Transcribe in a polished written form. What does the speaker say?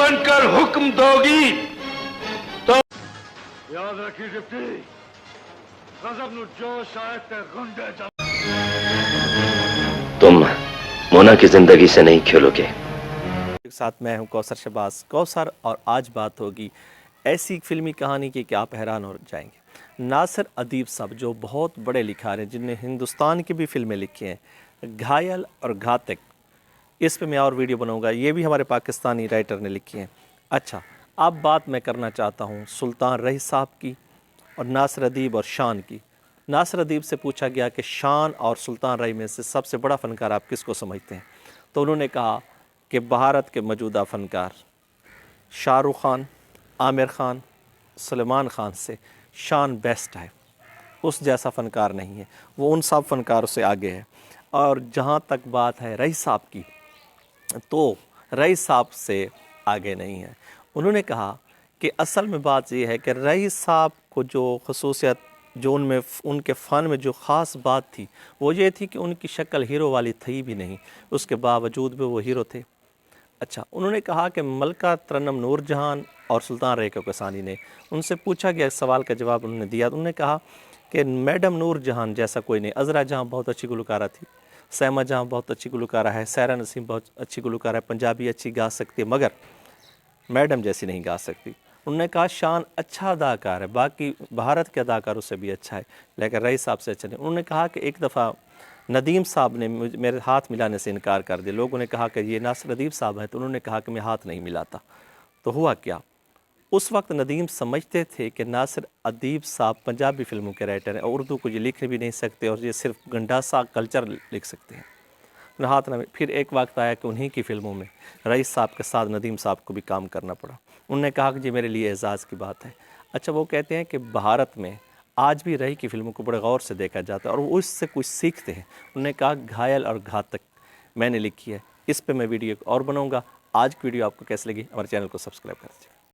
बनकर हुक्म दोगी तो याद रखिए डिप्टी, गजब नु जोश आए ते गुंडे तुम मोना की जिंदगी से नहीं खेलोगे। साथ मैं हूं कौसर शहबाज कौसर और आज बात होगी ऐसी फिल्मी कहानी की कि आप हैरान हो जाएंगे। नासिर अदीब साहब जो बहुत बड़े लिखार हैं, जिनने हिंदुस्तान की भी फिल्में लिखी हैं, घायल और घातक, इस पे मैं और वीडियो बनाऊंगा। ये भी हमारे पाकिस्तानी राइटर ने लिखी हैं। अच्छा, अब बात मैं करना चाहता हूँ सुल्तान रईस साहब की और नासिर अदीब और शान की। नासिर अदीब से पूछा गया कि शान और सुल्तान रईस में से सबसे बड़ा फ़नकार आप किसको समझते हैं, तो उन्होंने कहा कि भारत के मौजूदा फ़नकार शाहरुख खान, आमिर खान, सलमान खान से शान बेस्ट है, उस जैसा फ़नकार नहीं है, वो उन सब फ़नकारों से आगे है। और जहाँ तक बात है रईस साहब की, तो रईस साहब से आगे नहीं है। उन्होंने कहा कि असल में बात ये है कि रईस साहब को जो खसूसियत, जो उनमें उनके फ़न में जो ख़ास बात थी वो ये थी कि उनकी शक्ल हीरो वाली थी भी नहीं, उसके बावजूद भी वो हीरो थे। अच्छा, उन्होंने कहा कि मलका तरन्नुम नूरजहां और सुल्तान रेखा कोसानी ने, उनसे पूछा गया सवाल का जवाब उन्होंने दिया। उन्होंने कहा कि मैडम नूरजहां जैसा कोई नहीं। अज़रा जहां बहुत अच्छी गुलकारा थी, सैमा जहां बहुत अच्छी गुलकारा है, सैरा नसीम बहुत अच्छी गुलकारा है, पंजाबी अच्छी गा सकती है, मगर मैडम जैसी नहीं गा सकती। उन्होंने कहा शान अच्छा अदाकार है, बाकी भारत के अदाकारों से भी अच्छा है, लेकिन रईस साहब से अच्छा नहीं। उन्होंने कहा कि एक दफ़ा नदीम साहब ने मेरे हाथ मिलाने से इनकार कर दिया। लोगों ने कहा कि ये नासिर अदीब साहब हैं, तो उन्होंने कहा कि मैं हाथ नहीं मिलाता। तो हुआ क्या, उस वक्त नदीम समझते थे कि नासिर अदीब साहब पंजाबी फिल्मों के राइटर हैं और उर्दू को ये लिख भी नहीं सकते और ये सिर्फ गंडासा कल्चर लिख सकते हैं। हाथ ना, फिर एक वक्त आया कि उन्हीं की फ़िल्मों में रईस साहब के साथ नदीम साहब को भी काम करना पड़ा। उन्होंने कहा कि ये मेरे लिए एज़ाज़ की बात है। अच्छा, वो कहते हैं कि भारत में आज भी रही की फ़िल्मों को बड़े गौर से देखा जाता है और वो उससे कुछ सीखते हैं। उन्होंने कहा घायल और घातक मैंने लिखी है, इस पे मैं वीडियो और बनाऊंगा। आज की वीडियो आपको कैसी लगी, हमारे चैनल को सब्सक्राइब कर दीजिए।